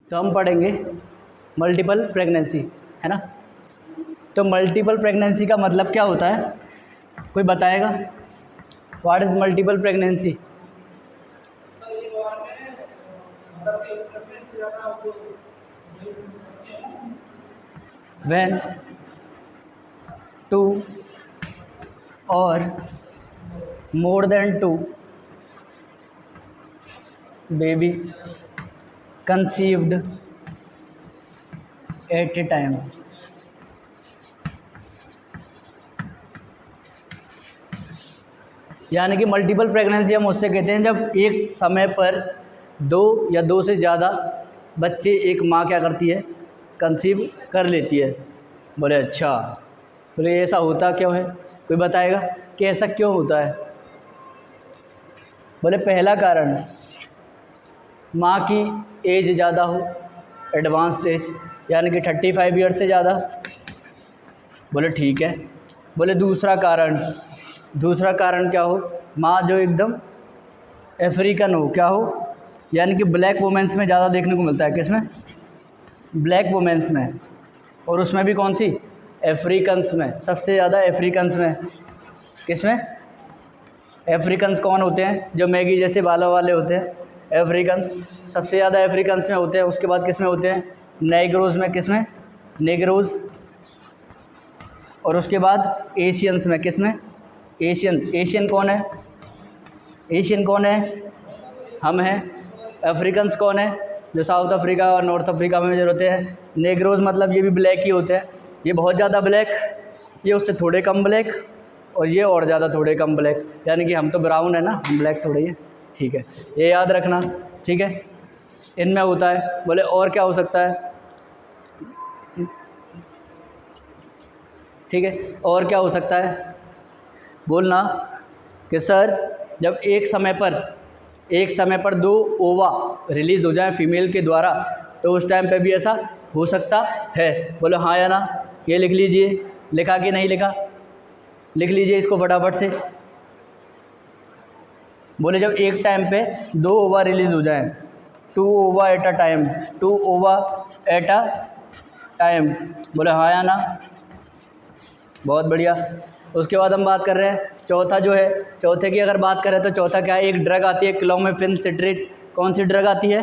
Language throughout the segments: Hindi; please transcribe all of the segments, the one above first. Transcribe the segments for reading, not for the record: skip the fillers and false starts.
तो हम पढ़ेंगे मल्टीपल प्रेगनेंसी, है ना। तो मल्टीपल प्रेगनेंसी का मतलब क्या होता है, कोई बताएगा? What is multiple pregnancy? When two or more than two baby conceived at a time। यानी कि मल्टीपल प्रेगनेंसी हम उससे कहते हैं जब एक समय पर दो या दो से ज़्यादा बच्चे एक माँ क्या करती है, कंसीव कर लेती है। बोले अच्छा, बोले ऐसा होता क्यों है, कोई बताएगा कि ऐसा क्यों होता है? बोले पहला कारण, माँ की एज ज़्यादा हो, एडवांस्ड एज, यानी कि 35 ईयर्स से ज़्यादा। बोले ठीक है। बोले दूसरा कारण क्या हो, माँ जो एकदम अफ्रीकन हो, क्या हो, यानी कि ब्लैक वुमेंस में ज़्यादा देखने को मिलता है। किसमें? ब्लैक वुमेंस में, और उसमें भी कौन सी? अफ्रीकन्स में, सबसे ज़्यादा अफ्रीकन्स में। किसमें? अफ्रीकन्स कौन होते हैं? जो मैगी जैसे बालों वाले होते हैं, अफ्रीकन्स सबसे ज़्यादा अफ्रीकन्स में होते हैं। उसके बाद किस में होते हैं? नेग्रोज़ में। किस में? नेग्रोज़। और उसके बाद एशियंस में। किस में? एशियन कौन है? एशियन कौन है? हम हैं। अफ्रीकन्स कौन है? जो साउथ अफ्रीका और नॉर्थ अफ्रीका में जो होते हैं। नेग्रोज़ मतलब ये भी ब्लैक ही होते हैं, ये बहुत ज़्यादा ब्लैक, ये उससे थोड़े कम ब्लैक, और ये और ज़्यादा थोड़े कम ब्लैक, यानी कि हम तो ब्राउन है ना, हम ब्लैक थोड़े ही है। ठीक है, ये याद रखना। ठीक है, इनमें होता है। बोले और क्या हो सकता है? ठीक है, और क्या हो सकता है? बोलना कि सर जब एक समय पर दो ओवा रिलीज़ हो जाए फीमेल के द्वारा, तो उस टाइम पे भी ऐसा हो सकता है। बोलो हाँ या ना। ये लिख लीजिए, लिखा कि नहीं लिखा? लिख लीजिए इसको फटाफट से। बोले जब एक टाइम पे दो ओवा रिलीज़ हो जाए, 2 ओवा एट अ टाइम, 2 ओवा एट अ टाइम। बोले हाँ या ना। बहुत बढ़िया। उसके बाद हम बात कर रहे हैं चौथा जो है, चौथे की अगर बात करें तो चौथा क्या है? एक ड्रग आती है क्लोमिफेन सिट्रेट। कौन सी ड्रग आती है?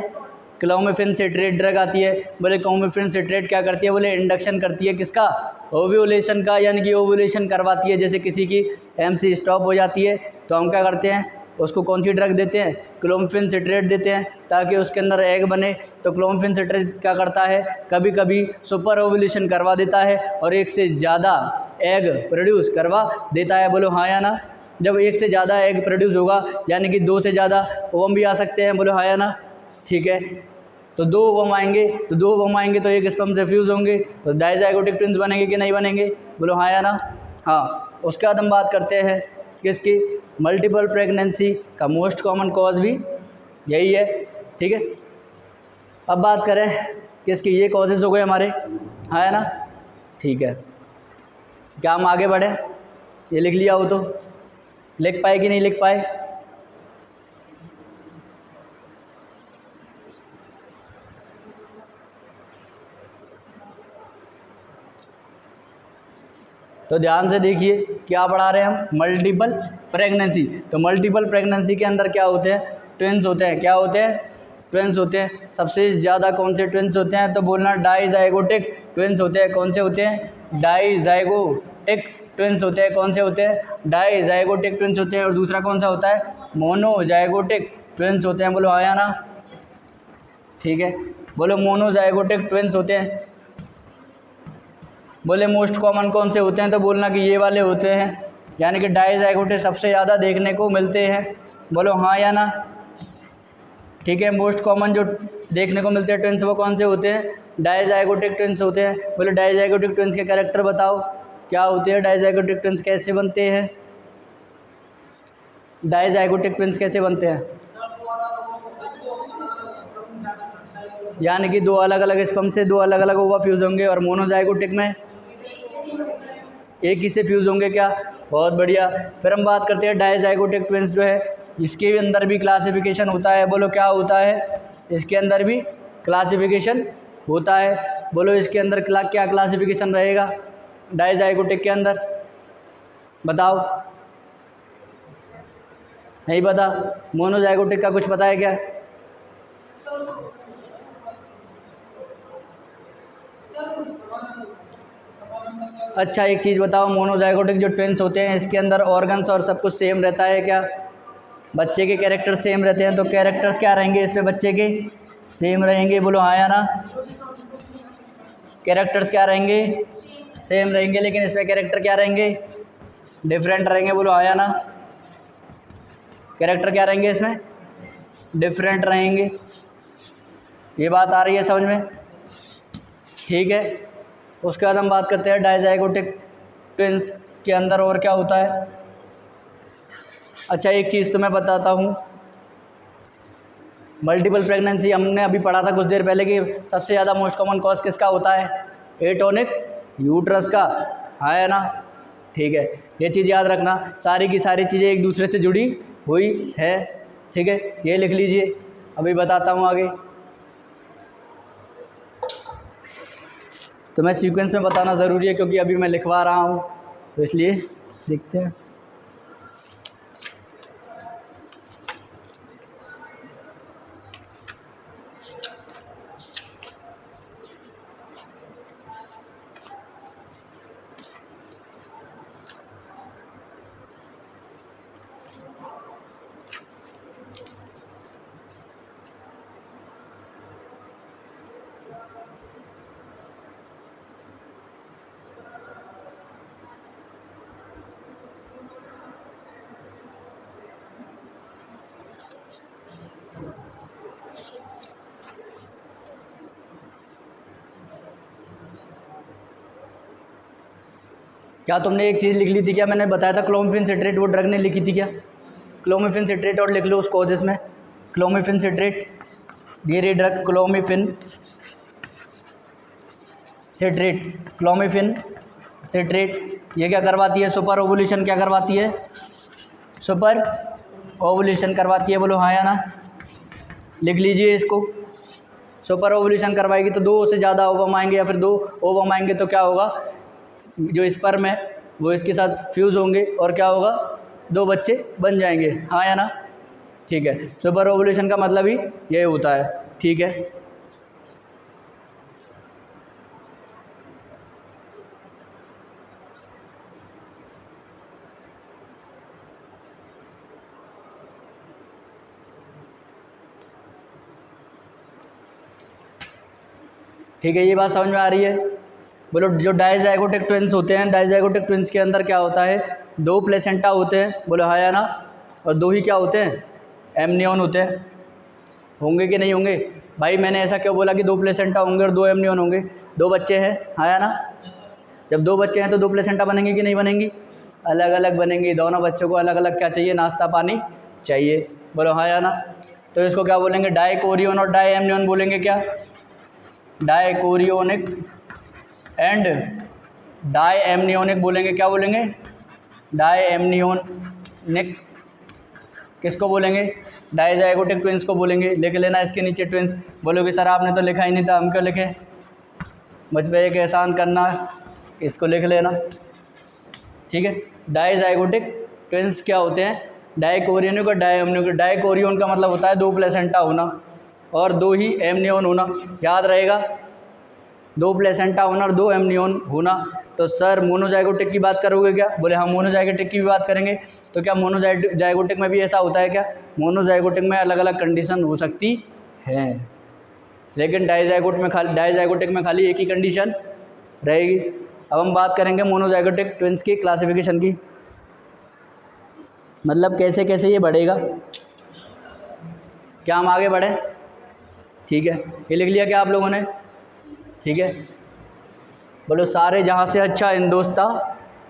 क्लोमिफेन सिट्रेट ड्रग आती है। बोले क्लोमिफेन सिट्रेट क्या करती है? बोले इंडक्शन करती है किसका? ओव्यूलेशन का, यानी कि ओव्यूलेशन करवाती है। जैसे किसी की एमसी स्टॉप हो जाती है तो हम क्या करते हैं, उसको कौन सी ड्रग देते हैं? क्लोमिफेन सिट्रेट देते हैं, ताकि उसके अंदर एग बने। तो क्लोमिफेन सिट्रेट क्या करता है, कभी कभी सुपर ओव्यूलेशन करवा देता है और एक से ज़्यादा एग प्रोड्यूस करवा देता है। बोलो हाँ या ना। जब एक से ज़्यादा एग प्रोड्यूस होगा, यानी कि 2 से ज़्यादा ओवम भी आ सकते हैं। बोलो हाँ या ना। ठीक है, तो 2 ओवम आएंगे तो एक स्पर्म से फ्यूज़ होंगे, तो डाइज़ाइगोटिक ट्विंस बनेंगे कि नहीं बनेंगे? बोलो हाँ या ना। हाँ। उसके बाद हम बात करते हैं किसकी? मल्टीपल प्रेगनेंसी का मोस्ट कॉमन कॉज भी यही है। ठीक है, अब बात करें किसकी? ये कॉजेज़ हो गए हमारे, हाँ या ना। ठीक है, क्या हम आगे बढ़े? ये लिख लिया हो तो लिख पाए कि नहीं लिख पाए? तो ध्यान से देखिए क्या पढ़ा रहे हैं हम? Multiple pregnancy. तो मल्टीपल प्रेगनेंसी के अंदर क्या होते हैं? ट्विंस होते हैं। क्या होते हैं? ट्विंस होते हैं। सबसे ज़्यादा कौन से ट्विंस होते हैं? तो बोलना डाइज़ाइगोटिक ट्विंस होते हैं। कौन से होते हैं? डाइज़ाइगोटिक ट्विंस होते हैं। कौन से होते हैं? डाइज़ाइगोटिक ट्विंस होते हैं। और दूसरा कौन सा होता है? मोनोज़ाइगोटिक ट्विंस होते हैं। बोलो आया ना। ठीक है, बोलो मोनोज़ाइगोटिक ट्विंस होते हैं। बोले मोस्ट कॉमन कौन से होते हैं? तो बोलना कि ये वाले होते हैं, यानी कि डाइज़ाइगोटिक सबसे ज़्यादा देखने को मिलते हैं। बोलो हाँ या ना। ठीक है, मोस्ट कॉमन जो देखने को मिलते हैं ट्विंस वो कौन से होते हैं? डाइज़ाइगोटिक ट्विंस होते हैं। बोले डाइज़ाइगोटिक ट्विंस के कैरेक्टर बताओ, क्या होते हैं डाइज़ाइगोटिक ट्विंस? कैसे बनते हैं डाइज़ाइगोटिक ट्विंस? कैसे बनते हैं? यानी कि 2 अलग अलग स्पर्म से 2 अलग अलग ओवा फ्यूज़ होंगे, और मोनोज़ाइगोटिक में एक ही से फ्यूज़ होंगे। क्या? बहुत बढ़िया। फिर हम बात करते हैं डाइज़ाइगोटिक ट्विंस जो है, इसके अंदर भी क्लासिफिकेशन होता है। बोलो क्या होता है? इसके अंदर भी क्लासिफिकेशन होता है। बोलो इसके अंदर क्या क्लासिफिकेशन रहेगा डायजाइगोटिक के अंदर, बताओ। नहीं पता? मोनोजाइगोटिक का कुछ पता है क्या? अच्छा एक चीज़ बताओ, मोनोजाइगोटिक जो ट्विंस होते हैं इसके अंदर ऑर्गन्स और सब कुछ सेम रहता है क्या? बच्चे के कैरेक्टर सेम रहते हैं, तो कैरेक्टर्स क्या रहेंगे इस पे बच्चे के? सेम रहेंगे। बोलो हाँ या ना? कैरेक्टर्स क्या रहेंगे? सेम रहेंगे, लेकिन इसमें कैरेक्टर क्या रहेंगे? डिफरेंट रहेंगे। बोलो हाँ या ना? कैरेक्टर क्या रहेंगे इसमें? डिफरेंट रहेंगे। ये बात आ रही है समझ में? ठीक है। उसके बाद हम बात करते हैं डायजाइगोटिक ट्विंस के अंदर और क्या होता है। अच्छा एक चीज़ तो मैं बताता हूँ, मल्टीपल प्रेगनेंसी हमने अभी पढ़ा था कुछ देर पहले कि सबसे ज़्यादा मोस्ट कॉमन कॉज किसका होता है? एटोनिक यूट्रस का, है ना? ठीक है, ये चीज़ याद रखना, सारी की सारी चीज़ें एक दूसरे से जुड़ी हुई है। ठीक है, ये लिख लीजिए, अभी बताता हूँ आगे। तो मैं सीक्वेंस में बताना ज़रूरी है क्योंकि अभी मैं लिखवा रहा हूँ, तो इसलिए देखते हैं। क्या तुमने एक चीज़ लिख ली थी क्या? मैंने बताया था क्लोमिफेन सिट्रेट, वो ड्रग ने लिखी थी क्या? क्लोमिफेन सिट्रेट और लिख लो उस कॉजेस में। क्लोमिफेन सिट्रेट, ये drug clomiphene citrate, clomiphene citrate, ये क्या करवाती है? सुपर ओवुलेशन क्या करवाती है? सुपर ओवुलेशन करवाती है। बोलो हाँ या ना? लिख लीजिए इसको। सुपर ओवुलेशन करवाएगी तो 2 से ज़्यादा ओवम आएंगे, या फिर 2 ओवम आएंगे तो क्या होगा? जो स्पर्म है वो इसके साथ फ्यूज़ होंगे और क्या होगा? 2 बच्चे बन जाएंगे। हाँ या ना? ठीक है, सुपर ओवुलेशन का मतलब ही यही होता है। ठीक है, ठीक है, ये बात समझ में आ रही है? बोलो जो डायजाइगोटिक ट्विंस होते हैं, डायजाइगोटिक ट्विंस के अंदर क्या होता है? 2 प्लेसेंटा होते हैं। बोलो हाँ या ना? और 2 ही क्या होते हैं? एमनियन होते हैं। होंगे कि नहीं होंगे? भाई मैंने ऐसा क्यों बोला कि 2 प्लेसेंटा होंगे और 2 एमनियन होंगे? 2 बच्चे हैं, हाँ या ना? जब 2 बच्चे हैं तो 2 प्लेसेंटा बनेंगे कि नहीं बनेंगी? अलग अलग बनेंगी। दोनों बच्चों को अलग अलग क्या चाहिए? नाश्ता पानी चाहिए। बोलो हाँ या ना? तो इसको क्या बोलेंगे? डाइकोरियन और डाई एमनियन बोलेंगे क्या? डाइकोरियोनिक एंड डाई एमनियोनिक बोलेंगे। क्या बोलेंगे? डाई एमनियोनिक। किसको बोलेंगे? डायजाइगोटिक ट्विंस को बोलेंगे। लिख लेना इसके नीचे ट्विंस। बोलोगे सर आपने तो लिखा ही नहीं था, हम क्यों लिखें? मुझ पर एक एहसान करना, इसको लिख लेना। ठीक है, डायजाइगोटिक ट्विंस क्या होते हैं? डाइकोरियोनिक और डाई एमनियोनिक। डाइकोरियोन का मतलब होता है 2 प्लेसेंटा होना और 2 ही एमनियोन होना। याद रहेगा, 2 प्लेसेंटा होना और 2 एमनियोन होना। तो सर मोनोजाइगोटिक की बात करोगे क्या? बोले हाँ मोनोजाइगोटिक की भी बात करेंगे। तो क्या मोनोजाइगोटिक में भी ऐसा होता है क्या? मोनोजाइगोटिक में अलग अलग कंडीशन हो सकती है, लेकिन डायजाइगोटिक में खाली एक ही कंडीशन रहेगी। अब हम बात करेंगे मोनोजाइगोटिक ट्विंस की क्लासिफिकेशन की, मतलब कैसे कैसे ये बढ़ेगा। क्या हम आगे बढ़ें? ठीक है, ये लिख लिया क्या आप लोगों ने? ठीक है, बोलो सारे जहाँ से अच्छा हिंदुस्ता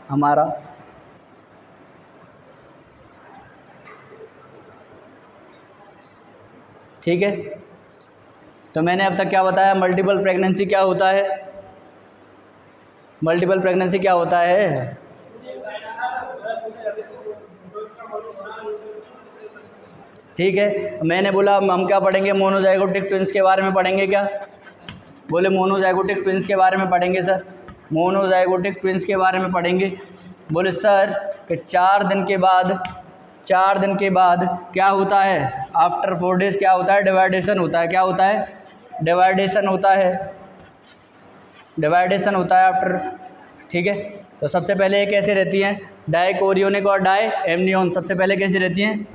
हमारा। ठीक है, तो मैंने अब तक क्या बताया? मल्टीपल प्रेगनेंसी क्या होता है? मल्टीपल प्रेगनेंसी क्या होता है? ठीक है, मैंने बोला हम क्या पढ़ेंगे, मोनोजाइगोटिक ट्विंस के बारे में पढ़ेंगे क्या? बोले मोनोजाइगोटिक ट्विंस के बारे में पढ़ेंगे सर, मोनोजाइगोटिक ट्विंस के बारे में पढ़ेंगे। बोले सर कि 4 दिन के बाद क्या होता है, आफ्टर 4 डेज़ क्या होता है, डिवाइडेशन होता है। क्या होता है? डिवाइडेशन होता है, डिवाइडेशन होता है आफ्टर। ठीक है, तो सबसे पहले ये कैसे रहती हैं, डाइकोरियोनिक और डाई एमनियन। सबसे पहले कैसी रहती हैं,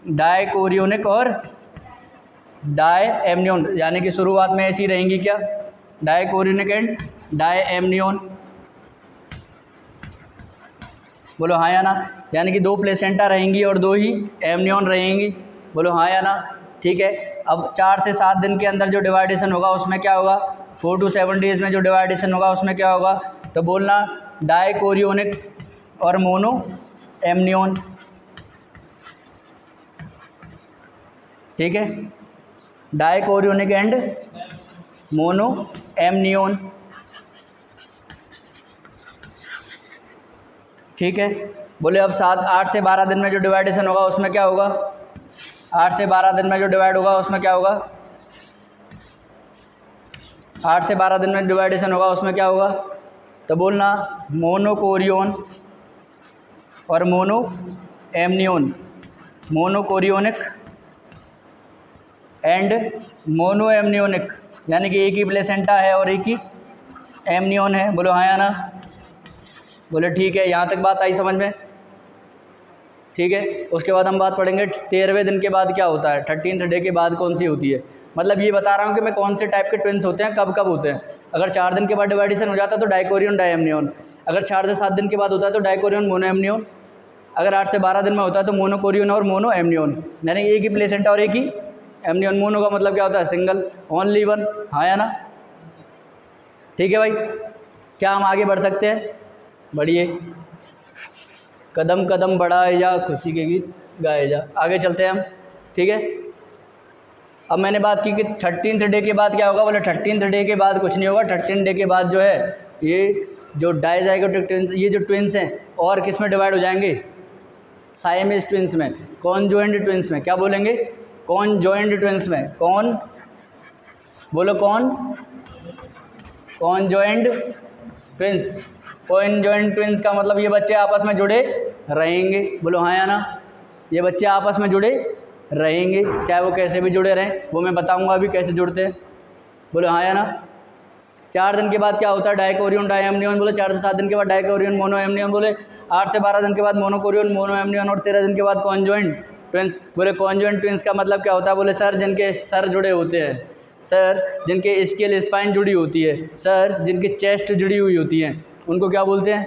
डाइकोरियोनिक और डाई एमनियन, यानी कि शुरुआत में ऐसी रहेंगी क्या, डाइकोरियोनिक एंड डाई एमनियन। बोलो हाँ या ना, यानी कि 2 प्लेसेंटा रहेंगी और 2 ही एमनियन रहेंगी। बोलो हाँ या ना। ठीक है, अब 4 से 7 दिन के अंदर जो डिवाइडेशन होगा उसमें क्या होगा, 4 to 7 डेज़ में जो डिवाइडेशन होगा उसमें क्या होगा, तो बोलना डाइकोरियोनिक और मोनो एमनियन। ठीक है, डाइकोरियोनिक एंड मोनो एमनियन। ठीक है, बोले अब 8 से 12 दिन में जो डिवाइडेशन होगा उसमें क्या होगा, 8 से 12 दिन में जो डिवाइड होगा उसमें क्या होगा, 8 से 12 दिन में डिवाइडेशन होगा उसमें क्या होगा, तो बोलना मोनोकोरियोन और mono amnion, monochorionic and mono amnionic, यानी कि एक ही प्लेसेंटा है और एक ही एमनियन है। बोलो हाँ या ना। बोले ठीक है, यहाँ तक बात आई समझ में। ठीक है, उसके बाद हम बात पढ़ेंगे 13वें दिन के बाद क्या होता है, 13th डे के बाद कौन सी होती है। मतलब ये बता रहा हूँ कि मैं कौन से टाइप के ट्विंस होते हैं, कब कब होते हैं। अगर 4 दिन के बाद डिवाइडेशन हो जाता है तो डाइकोरियन डायमनियन, अगर 4 से 7 दिन के बाद होता है तो डाइकोरियन मोनो एमनियन, अगर 8 से 12 दिन में होता है तो मोनोकोरियन और मोनो एमनियन, यानी एक ही प्लेसेंटा और एक ही एमनियन। मोनो का मतलब क्या होता है, सिंगल, ओनली वन। हाँ या ना। ठीक है भाई, क्या हम आगे बढ़ सकते हैं, बढ़िए, कदम कदम बढ़ाए जा, खुशी के गीत गाए जा, आगे चलते हैं हम। ठीक है, अब मैंने बात की कि 13th डे के बाद क्या होगा। बोले 13th डे के बाद कुछ नहीं होगा, 13 डे के बाद जो है ये जो डाइजाइगोटिक ट्विंस, ये जो ट्विंस हैं और किस में डिवाइड हो जाएंगे, साइमेज ट्विंस में, कॉन्जॉइंट ट्विंस में। क्या बोलेंगे, कॉन्जॉइंट ट्विंस में। कौन बोलो, कॉन्जॉइंट ट्विंस। कॉन्जॉइंट ट्विंस का मतलब ये बच्चे आपस में जुड़े रहेंगे। बोलो हाँ या ना, ये बच्चे आपस में जुड़े रहेंगे, चाहे वो कैसे भी जुड़े रहें, वो मैं बताऊंगा अभी कैसे जुड़ते हैं। बोलो हाँ या ना। 4 दिन के बाद क्या होता है, डाइकोरियन डायमनियन। बोले 4 से 7 दिन के बाद डाइकोरियन मोनो एमनियन। बोले 8 से 12 दिन के बाद मोनोकोरियन मोनो एमनियन और 13 दिन के बाद कॉन्जॉइंट ट्विंस। बोले कॉन्जॉइंट ट्विंस का मतलब क्या होता है। बोले सर जिनके सर जुड़े होते हैं, सर जिनके स्केल स्पाइन जुड़ी होती है, सर जिनकी चेस्ट जुड़ी हुई होती है, उनको क्या बोलते हैं,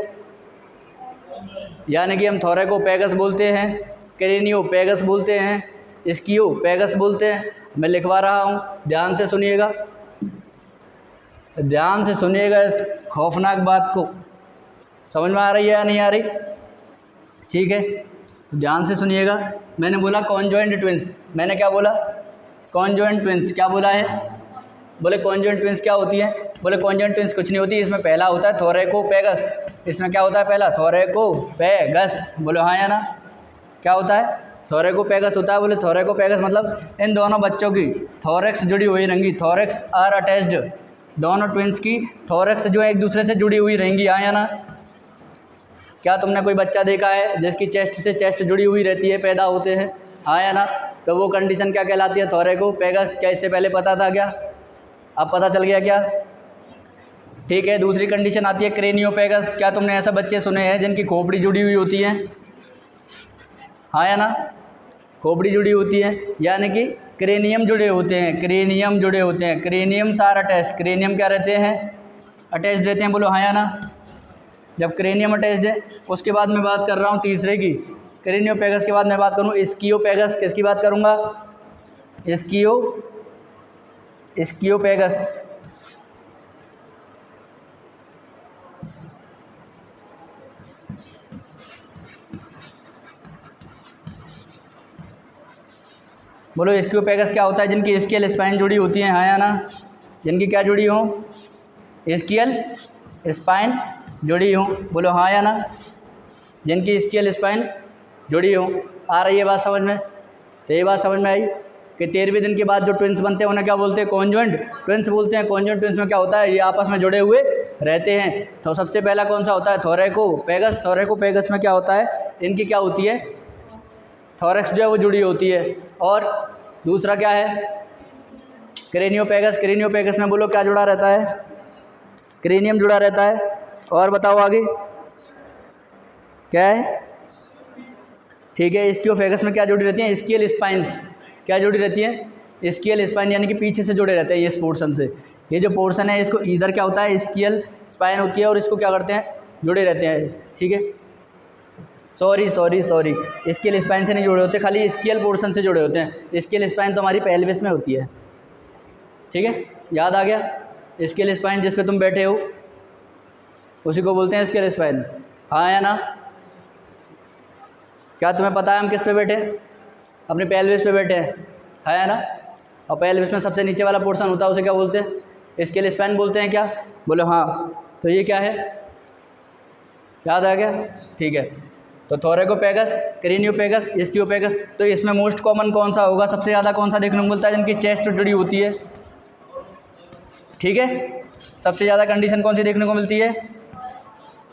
यानी कि हम थोरैकोपैगस बोलते हैं, क्रेनियोपैगस बोलते हैं, स्कियोपैगस बोलते हैं। मैं लिखवा रहा हूँ, ध्यान से सुनिएगा, ध्यान से सुनिएगा इस खौफनाक बात को। समझ में आ रही है या नहीं आ रही? ठीक है, ध्यान से सुनिएगा। मैंने बोला कॉन्जॉइंट ट्विंस, मैंने क्या बोला, कॉन्जॉइंट ट्विंस। क्या बोला है, बोले कॉन्जॉइंट ट्विंस क्या होती है। बोले कॉन्जॉइंट ट्विंस कुछ नहीं होती, इसमें पहला होता है थोरैकोपैगस। इसमें क्या होता है, पहला थोरैकोपैगस। बोलो हाँ या ना। क्या होता है, थोरैकोपैगस होता है। बोले थोरैकोपैगस मतलब इन दोनों बच्चों की थोरैक्स जुड़ी हुई रहेंगी, थोरैक्स आर अटैच्ड। दोनों ट्विंस की थोरैक्स जो है एक दूसरे से जुड़ी हुई रहेंगी। हाँ या ना। क्या तुमने कोई बच्चा देखा है जिसकी चेस्ट से चेस्ट जुड़ी हुई रहती है, पैदा होते हैं? हाँ या ना। तो वो कंडीशन क्या कहलाती है, थोरैकोपैगस। क्या इससे पहले पता था क्या, अब पता चल गया क्या? ठीक है, दूसरी कंडीशन आती है क्रेनियोपैगस। क्या तुमने ऐसे बच्चे सुने हैं जिनकी खोपड़ी जुड़ी हुई होती है? हाँ या ना, खोपड़ी जुड़ी होती है, यानी कि क्रेनियम जुड़े होते हैं, क्रेनियम जुड़े होते हैं, क्रेनियम सार अटैच। क्रेनियम क्या रहते हैं, अटैच रहते हैं। बोलो हाँ या ना। जब क्रेनियम अटैच्ड है, उसके बाद मैं बात कर रहा हूँ तीसरे की, क्रेनियोपैगस के बाद मैं बात करूँ स्कियोपैगस। किसकी बात करूँगा, स्कियोपैगस। बोलो स्कियोपैगस क्या होता है, जिनकी स्केल स्पाइन जुड़ी होती है। हाँ या ना, जिनकी क्या जुड़ी हो, स्केल स्पाइन जुड़ी हो। बोलो हाँ या ना, जिनकी स्केल स्पाइन जुड़ी हो। आ रही है बात समझ में? तो ये बात समझ में आई कि 13वें दिन के बाद जो ट्विंस बनते हैं उन्हें क्या बोलते हैं? कॉन्जॉइंट ट्विंस बोलते हैं। कॉन्जॉइंट ट्विंस में क्या होता है? ये आपस में जुड़े हुए रहते हैं। तो सबसे पहला कौन सा होता है? थोरैकोपैगस। थोरैकोपैगस में क्या होता है? इनकी क्या होती है? थोरैक्स जो है वो जुड़ी होती है। और दूसरा क्या है? क्रेनियोपैगस। क्रेनियोपैगस में बोलो क्या जुड़ा रहता है? क्रेनियम जुड़ा रहता है। और बताओ आगे क्या है? ठीक है, इस्कियोफैगस में क्या जुड़ी रहती हैं? Scale spines. क्या जुड़ी रहती है? स्केल स्पाइन, यानी कि पीछे से जुड़े रहते हैं ये इस पोर्शन से। ये जो पोर्शन है इसको इधर क्या होता है? स्केल स्पाइन होती है और इसको क्या करते हैं? जुड़े रहते हैं। ठीक है, सॉरी स्केल स्पाइन से नहीं जुड़े होते, खाली स्केल पोर्शन से जुड़े होते हैं। स्केल स्पाइन तो हमारी पेल्विस में होती है। ठीक है, याद आ गया? स्केल स्पाइन जिस पे तुम बैठे हो उसी को बोलते हैं स्केल स्पाइन। हाँ या ना? क्या तुम्हें पता है हम किस पे बैठे हैं? अपने पेल्विस पे बैठे हैं, है या ना? और पेल्विस में सबसे नीचे वाला पोर्शन होता है उसे क्या बोलते हैं? स्केल स्पाइन बोलते हैं। क्या बोलो? हाँ। तो ये क्या है? याद आ गया? ठीक है, तो थोरैकोपैगस, क्रेनियोपैगस, इस्कियोपैगस। तो इसमें मोस्ट कॉमन कौन सा होगा? सबसे ज़्यादा कौन सा देखने को मिलता है जिनकी चेस्ट जुड़ी होती है? ठीक है, सबसे ज़्यादा कंडीशन कौन सी देखने को मिलती है?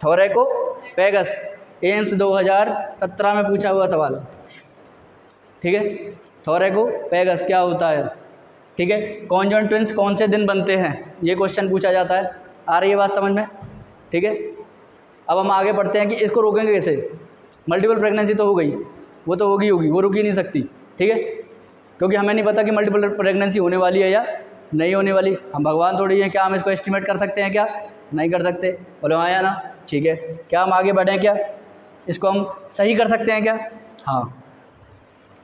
थोरैकोपैगस। एम्स 2017 में पूछा हुआ सवाल। ठीक है, थोरैकोपैगस क्या होता है? ठीक है, कॉन्जॉइंट ट्विंस कौन से दिन बनते हैं? ये क्वेश्चन पूछा जाता है। आ रही है बात समझ में? ठीक है, अब हम आगे बढ़ते हैं कि इसको रोकेंगे कैसे। मल्टीपल प्रेगनेंसी तो हो गई, वो तो होगी, वो रुक ही नहीं सकती। ठीक है, क्योंकि हमें नहीं पता कि मल्टीपल प्रेगनेंसी होने वाली है या नहीं होने वाली। हम भगवान थोड़ी हैं, क्या हम इसको एस्टिमेट कर सकते हैं? क्या नहीं कर सकते? बोलो हाँ या ना? ठीक है, क्या हम आगे बढ़ें? क्या इसको हम सही कर सकते हैं? क्या हाँ,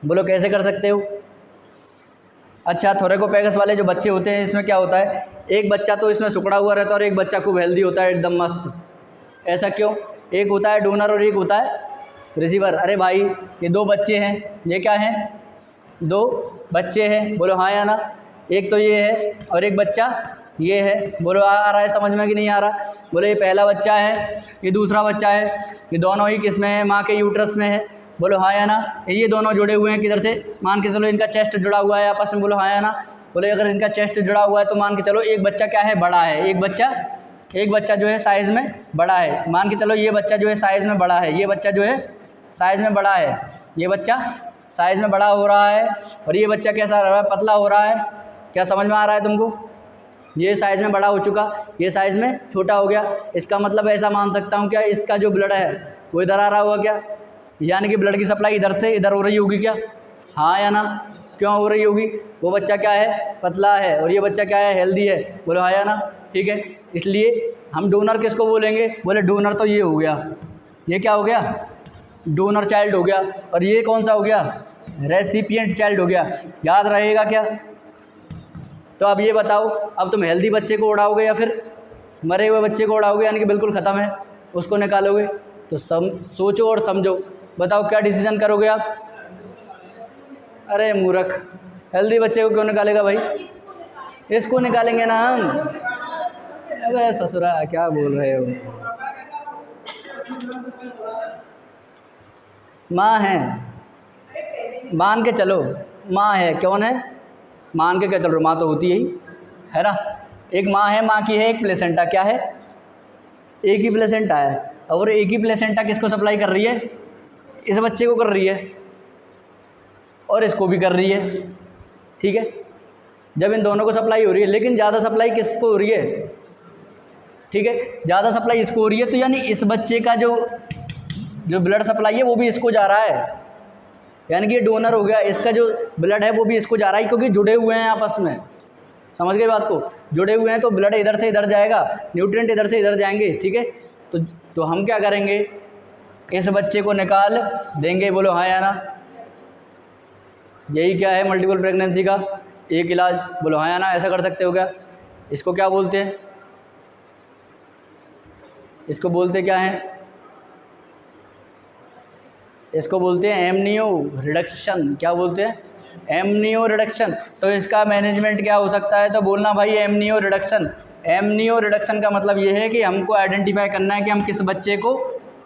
बोलो कैसे कर सकते हो? अच्छा, थोरैकोपैगस वाले जो बच्चे होते हैं इसमें क्या होता है? एक बच्चा तो इसमें सुकड़ा हुआ रहता है और एक बच्चा खूब हेल्दी होता है, एकदम मस्त। ऐसा क्यों? एक होता है डोनर और एक होता है रिसीवर। अरे भाई, ये दो बच्चे हैं, ये क्या हैं? दो बच्चे हैं। बोलो हाँ या ना? एक तो ये है और एक बच्चा ये है। बोलो आ रहा है समझ में कि नहीं आ रहा? बोलो ये पहला बच्चा है, ये दूसरा बच्चा है, ये दोनों ही किस में है? माँ के यूट्रस में है। बोलो हाँ या ना? ये दोनों जुड़े हुए हैं किधर से? मान के चलो इनका चेस्ट जुड़ा हुआ है आपस में। बोलो हाँ या ना? बोले अगर इनका चेस्ट जुड़ा हुआ है तो मान के चलो एक बच्चा क्या है? बड़ा है। एक बच्चा जो है साइज़ में बड़ा है। मान के चलो ये बच्चा जो है साइज़ में बड़ा है, ये बच्चा जो है साइज़ में बड़ा है, ये बच्चा साइज़ में बड़ा हो रहा है और ये बच्चा कैसा रहा है? पतला हो रहा है। क्या समझ में आ रहा है तुमको? ये साइज़ में बड़ा हो चुका, ये साइज़ में छोटा हो गया। इसका मतलब ऐसा मान सकता हूँ क्या इसका जो ब्लड है वो इधर आ रहा होगा? क्या यानी कि ब्लड की सप्लाई इधर से इधर हो रही होगी? क्या हाँ या ना? क्यों हो रही होगी? वो बच्चा क्या है? पतला है और ये बच्चा क्या है? हेल्दी है। बोलो हाँ या ना? ठीक है, इसलिए हम डोनर किसको बोलेंगे? बोले डोनर तो ये हो गया, ये क्या हो गया? डोनर चाइल्ड हो गया। और ये कौन सा हो गया? रेसिपिएंट चाइल्ड हो गया। याद रहेगा क्या? तो अब ये बताओ, अब तुम हेल्दी बच्चे को उड़ाओगे या फिर मरे हुए बच्चे को उड़ाओगे, यानी कि बिल्कुल ख़त्म है उसको निकालोगे? तो सोचो और समझो, बताओ क्या डिसीजन करोगे आप? अरे मूर्ख, हेल्दी बच्चे को क्यों निकालेगा भाई? इसको निकालेंगे ना हम। अबे ससुरा क्या बोल रहे हो? माँ है, मान के चलो माँ है। कौन है? मान के क्या चल रहे हो? माँ तो होती है ना? एक माँ है, माँ की है एक प्लेसेंटा। क्या है? एक ही प्लेसेंटा है। और एक ही प्लेसेंटा किसको सप्लाई कर रही है? इस बच्चे को कर रही है और इसको भी कर रही है। ठीक है, जब इन दोनों को सप्लाई हो रही है, लेकिन ज़्यादा सप्लाई किसको हो रही है? ठीक है, ज़्यादा सप्लाई इसको हो रही है, तो यानी इस बच्चे का जो ब्लड सप्लाई है वो भी इसको जा रहा है, यानी कि ये डोनर हो गया। इसका जो ब्लड है वो भी इसको जा रहा है, क्योंकि जुड़े हुए हैं आपस में। समझ गए बात को? जुड़े हुए हैं तो ब्लड इधर से इधर जाएगा, न्यूट्रिएंट इधर से इधर जाएंगे। ठीक है, तो हम क्या करेंगे? इस बच्चे को निकाल देंगे। बोलो हाँ या ना? यही क्या है मल्टीपल प्रेगनेंसी का एक इलाज? बोलो हाँ या ना? ऐसा कर सकते हो क्या? इसको क्या बोलते हैं? इसको बोलते क्या हैं? इसको बोलते हैं एमनियो रिडक्शन। क्या बोलते हैं? एमनियो रिडक्शन। तो इसका मैनेजमेंट क्या हो सकता है? तो बोलना भाई एमनियो रिडक्शन। एमनियो रिडक्शन का मतलब ये है कि हमको आइडेंटिफाई करना है कि हम किस बच्चे को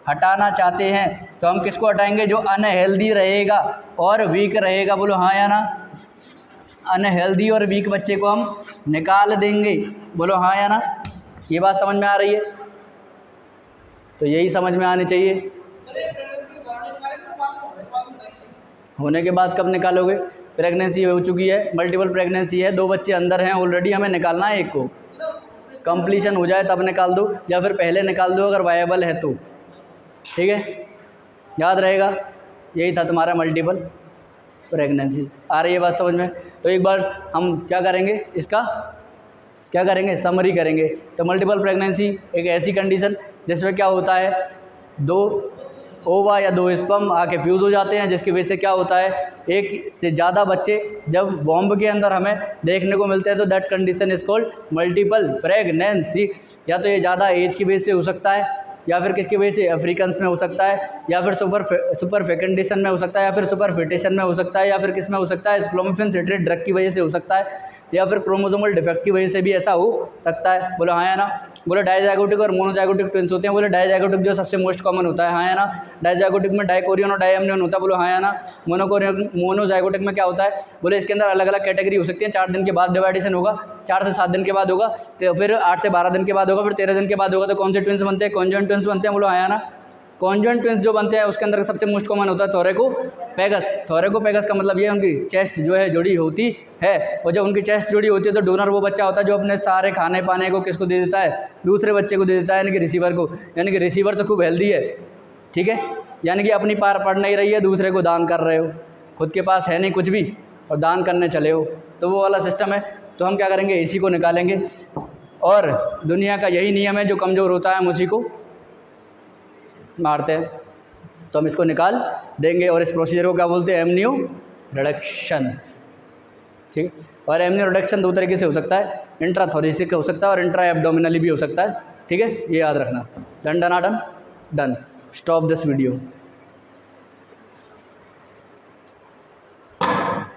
हटाना चाहते हैं तो हम किसको हटाएंगे? जो अनहेल्दी रहेगा और वीक रहेगा। बोलो हाँ या ना? अनहेल्दी और वीक बच्चे को हम निकाल देंगे। बोलो हाँ या ना? ये बात समझ में आ रही है? तो यही समझ में आनी चाहिए। होने के बाद कब निकालोगे? प्रेगनेंसी हो चुकी है, मल्टीपल प्रेगनेंसी है, 2 बच्चे अंदर हैं ऑलरेडी, हमें निकालना है एक को, कंप्लीशन हो जाए तब निकाल दो, या फिर पहले निकाल दो अगर वायबल है तो। ठीक है, याद रहेगा। यही था तुम्हारा मल्टीपल प्रेगनेंसी। आ रही है बात समझ में? तो एक बार हम क्या करेंगे, इसका क्या करेंगे, समरी करेंगे। तो मल्टीपल प्रेगनेंसी एक ऐसी कंडीशन जिसमें क्या होता है, 2 ओवा या 2 स्पर्म आके फ्यूज़ हो जाते हैं, जिसकी वजह से क्या होता है, एक से ज़्यादा बच्चे जब वॉम्ब के अंदर हमें देखने को मिलते हैं तो that condition is called multiple pregnancy. या तो ये ज़्यादा एज की वजह से हो सकता है, या फिर किसकी वजह से, अफ्रीकन्स में हो सकता है, या फिर सुपर फेकेंडिशन में हो सकता है, या फिर सुपर फिटेशन में हो सकता है, या फिर किस में हो सकता है, क्लोमिफेन सिट्रेट ड्रग की वजह से हो सकता है, या फिर क्रोमोसोमल डिफेक्ट की वजह से भी ऐसा हो सकता है। बोलो हाँ या ना? बोले डाइजाइगोटिक और मोनोजाइगोटिक ट्विंस होते हैं। बोले डाइजाइगोटिक जो सबसे मोस्ट कॉमन होता है, हाँ या ना? डाइजाइगोटिक में डाइकोरियन और डायमनियन होता है। बोलो हाँ या ना? मोनोजाइगोटिक में क्या होता है? बोले इसके अंदर अलग अलग कैटेगरी हो सकती है। 4 दिन के बाद डिवाइडेशन होगा, 4 से 7 दिन के बाद होगा, तो फिर 8 से 12 दिन के बाद होगा, फिर 13 दिन के बाद होगा। तो कौन से ट्विंस बनते हैं? कॉन्जॉइंट ट्विंस बनते हैं। बोलो हाँ या ना? कॉन्जॉइंट ट्विंस जो बनते हैं उसके अंदर सबसे मोस्ट कॉमन होता है थोरैकोपैगस। थोरैकोपैगस का मतलब ये है उनकी चेस्ट जो है जुड़ी होती है, और जब उनकी चेस्ट जुड़ी होती है तो डोनर वो बच्चा होता है जो अपने सारे खाने पाने को किसको दे देता है? दूसरे बच्चे को दे देता है, यानी कि रिसीवर को। यानी कि रिसीवर तो खूब हेल्दी है, ठीक है, यानी कि अपनी पार पड़ नहीं रही है, दूसरे को दान कर रहे हो, खुद के पास है नहीं कुछ भी और दान करने चले हो, तो वो वाला सिस्टम है। तो हम क्या करेंगे, इसी को निकालेंगे, और दुनिया का यही नियम है, जो कमज़ोर होता है हम उसी को मारते हैं। तो हम इसको निकाल देंगे, और इस प्रोसीजर को क्या बोलते हैं? एमनियो रिडक्शन। ठीक, और एमनियो रिडक्शन 2 तरीके से हो सकता है, इंट्राथोरेसिक हो सकता है और इंट्रा एब्डोमिनली भी हो सकता है। ठीक है, ये याद रखना। Done done done done. Stop this video.